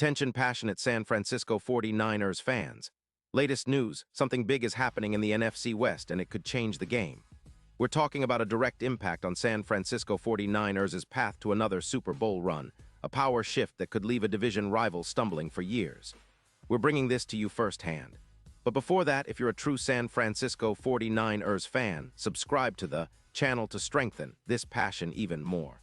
Attention passionate San Francisco 49ers fans. Latest news, something big is happening in the NFC West and it could change the game. We're talking about a direct impact on San Francisco 49ers' path to another Super Bowl run, a power shift that could leave a division rival stumbling for years. We're bringing this to you firsthand. But before that, if you're a true San Francisco 49ers fan, subscribe to the channel to strengthen this passion even more.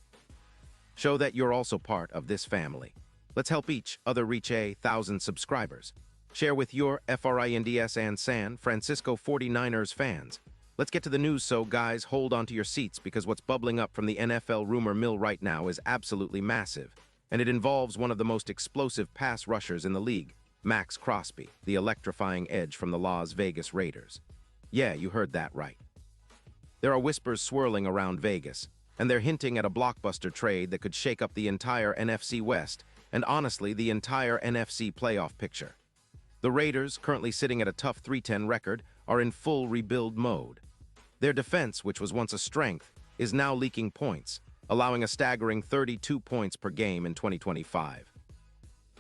Show that you're also part of this family. Let's help each other reach 1,000 subscribers. Share with your FRINDS and San Francisco 49ers fans. Let's get to the news, so guys, hold on to your seats because what's bubbling up from the NFL rumor mill right now is absolutely massive, and it involves one of the most explosive pass rushers in the league, Maxx Crosby, the electrifying edge from the Las Vegas Raiders. Yeah, you heard that right. There are whispers swirling around Vegas, and they're hinting at a blockbuster trade that could shake up the entire NFC West and honestly the entire NFC playoff picture. The Raiders, currently sitting at a tough 3-10 record, are in full rebuild mode. Their defense, which was once a strength, is now leaking points, allowing a staggering 32 points per game in 2025.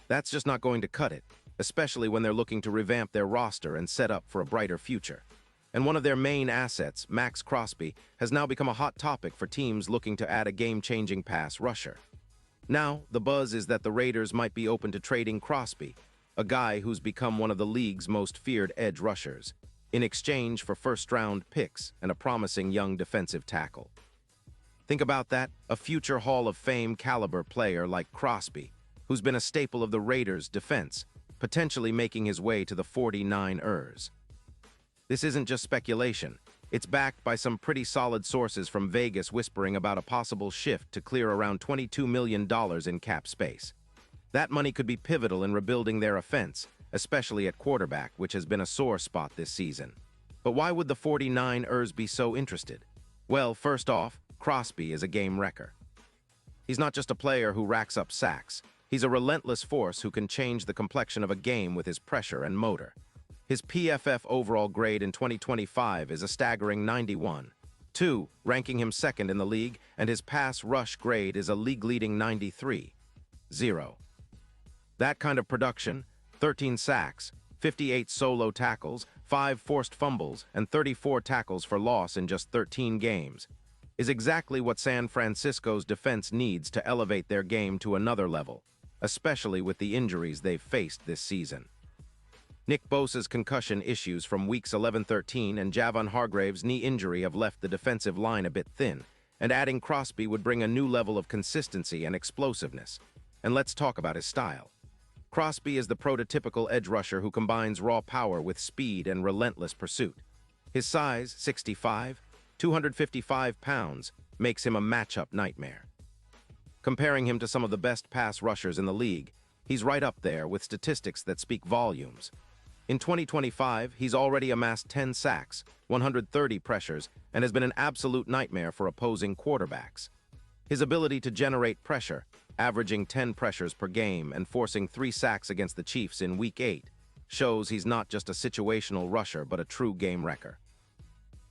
That's just not going to cut it, especially when they're looking to revamp their roster and set up for a brighter future. And one of their main assets, Maxx Crosby, has now become a hot topic for teams looking to add a game-changing pass rusher. Now, the buzz is that the Raiders might be open to trading Crosby, a guy who's become one of the league's most feared edge rushers, in exchange for first-round picks and a promising young defensive tackle. Think about that, a future Hall of Fame caliber player like Crosby, who's been a staple of the Raiders' defense, potentially making his way to the 49ers. This isn't just speculation. It's backed by some pretty solid sources from Vegas whispering about a possible shift to clear around $22 million in cap space. That money could be pivotal in rebuilding their offense, especially at quarterback, which has been a sore spot this season. But why would the 49ers be so interested? Well, first off, Crosby is a game wrecker. He's not just a player who racks up sacks. He's a relentless force who can change the complexion of a game with his pressure and motor. His PFF overall grade in 2025 is a staggering 91.2, ranking him second in the league, and his pass rush grade is a league-leading 93.0. That kind of production, 13 sacks, 58 solo tackles, 5 forced fumbles, and 34 tackles for loss in just 13 games, is exactly what San Francisco's defense needs to elevate their game to another level, especially with the injuries they've faced this season. Nick Bosa's concussion issues from weeks 11-13 and Javon Hargrave's knee injury have left the defensive line a bit thin, and adding Crosby would bring a new level of consistency and explosiveness. And let's talk about his style. Crosby is the prototypical edge rusher who combines raw power with speed and relentless pursuit. His size, 6'5", 255 pounds, makes him a matchup nightmare. Comparing him to some of the best pass rushers in the league, he's right up there with statistics that speak volumes. In 2025, he's already amassed 10 sacks, 130 pressures, and has been an absolute nightmare for opposing quarterbacks. His ability to generate pressure, averaging 10 pressures per game and forcing 3 sacks against the Chiefs in Week 8, shows he's not just a situational rusher but a true game wrecker.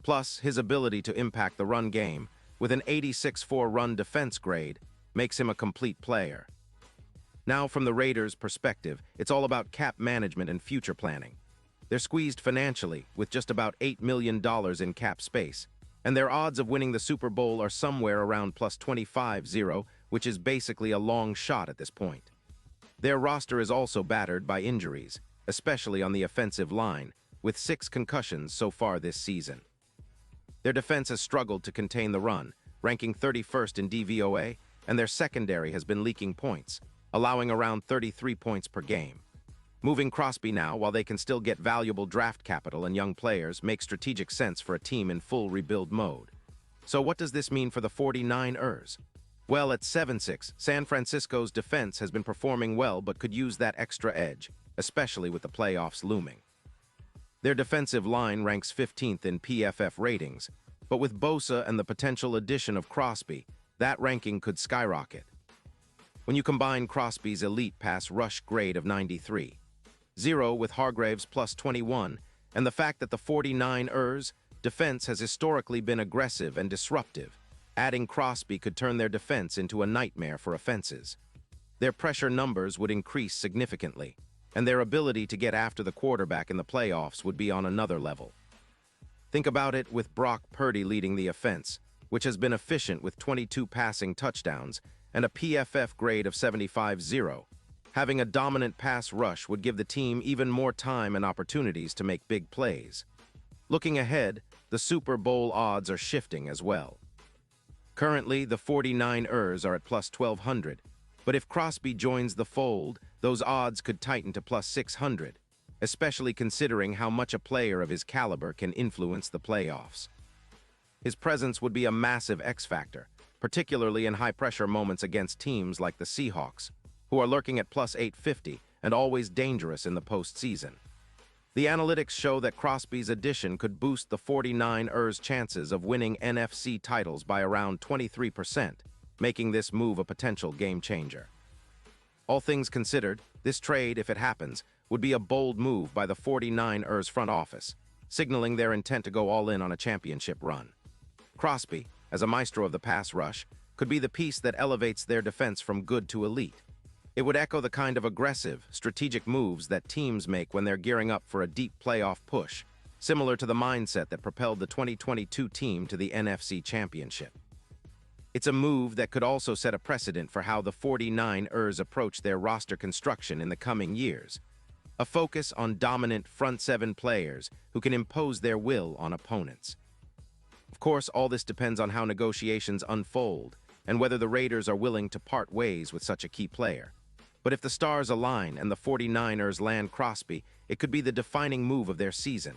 Plus, his ability to impact the run game, with an 86.4 run defense grade, makes him a complete player. Now, from the Raiders' perspective, it's all about cap management and future planning. They're squeezed financially, with just about $8 million in cap space, and their odds of winning the Super Bowl are somewhere around plus 25-0, which is basically a long shot at this point. Their roster is also battered by injuries, especially on the offensive line, with 6 concussions so far this season. Their defense has struggled to contain the run, ranking 31st in DVOA, and their secondary has been leaking points, allowing around 33 points per game. Moving Crosby now, while they can still get valuable draft capital and young players, makes strategic sense for a team in full rebuild mode. So what does this mean for the 49ers? Well, at 7-6, San Francisco's defense has been performing well but could use that extra edge, especially with the playoffs looming. Their defensive line ranks 15th in PFF ratings, but with Bosa and the potential addition of Crosby, that ranking could skyrocket. When you combine Crosby's elite pass rush grade of 93.0 with Hargrave's plus 21, and the fact that the 49ers' defense has historically been aggressive and disruptive, adding Crosby could turn their defense into a nightmare for offenses. their pressure numbers would increase significantly, and their ability to get after the quarterback in the playoffs would be on another level. Think about it with Brock Purdy leading the offense, which has been efficient with 22 passing touchdowns and a PFF grade of 75-0. Having a dominant pass rush would give the team even more time and opportunities to make big plays. Looking ahead, the Super Bowl odds are shifting as well. Currently, the 49ers are at plus 1,200, but if Crosby joins the fold, those odds could tighten to plus 600, especially considering how much a player of his caliber can influence the playoffs. His presence would be a massive X-factor, particularly in high-pressure moments against teams like the Seahawks, who are lurking at plus 850 and always dangerous in the postseason. The analytics show that Crosby's addition could boost the 49ers' chances of winning NFC titles by around 23%, making this move a potential game-changer. All things considered, this trade, if it happens, would be a bold move by the 49ers front office, signaling their intent to go all in on a championship run. Crosby, as a maestro of the pass rush, could be the piece that elevates their defense from good to elite. It would echo the kind of aggressive, strategic moves that teams make when they're gearing up for a deep playoff push, similar to the mindset that propelled the 2022 team to the NFC Championship. It's a move that could also set a precedent for how the 49ers approach their roster construction in the coming years, a focus on dominant front seven players who can impose their will on opponents. Of course, all this depends on how negotiations unfold and whether the Raiders are willing to part ways with such a key player. But if the stars align and the 49ers land Crosby, it could be the defining move of their season.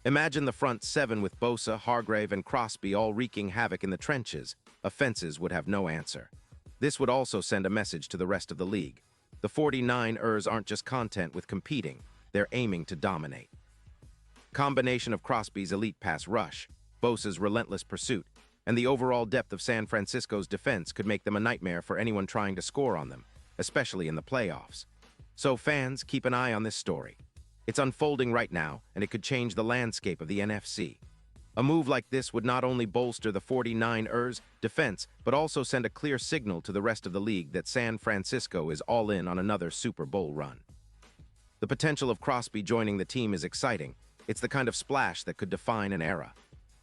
Imagine the front seven with Bosa, Hargrave, and Crosby all wreaking havoc in the trenches. Offenses would have no answer. This would also send a message to the rest of the league. The 49ers aren't just content with competing, they're aiming to dominate. Combination of Crosby's elite pass rush, Bosa's relentless pursuit, and the overall depth of San Francisco's defense could make them a nightmare for anyone trying to score on them, especially in the playoffs. So fans, keep an eye on this story. It's unfolding right now, and it could change the landscape of the NFC. A move like this would not only bolster the 49ers' defense, but also send a clear signal to the rest of the league that San Francisco is all in on another Super Bowl run. The potential of Crosby joining the team is exciting. It's the kind of splash that could define an era.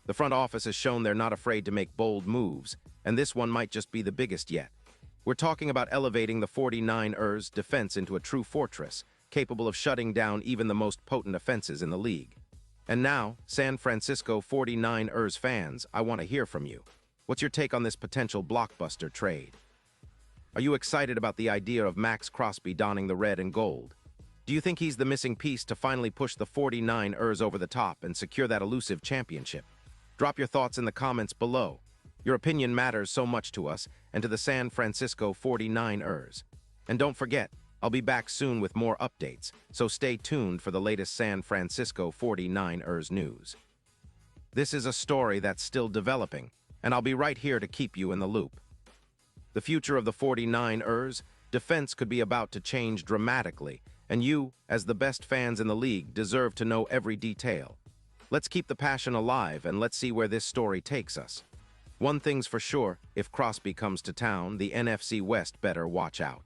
The front office has shown they're not afraid to make bold moves, and this one might just be the biggest yet. We're talking about elevating the 49ers' defense into a true fortress, capable of shutting down even the most potent offenses in the league. And now, San Francisco 49ers fans, I want to hear from you. What's your take on this potential blockbuster trade? Are you excited about the idea of Maxx Crosby donning the red and gold? Do you think he's the missing piece to finally push the 49ers over the top and secure that elusive championship? Drop your thoughts in the comments below. Your opinion matters so much to us and to the San Francisco 49ers. And don't forget, I'll be back soon with more updates, so stay tuned for the latest San Francisco 49ers news. This is a story that's still developing, and I'll be right here to keep you in the loop. The future of the 49ers defense could be about to change dramatically, and you, as the best fans in the league, deserve to know every detail. Let's keep the passion alive and let's see where this story takes us. One thing's for sure, if Crosby comes to town, the NFC West better watch out.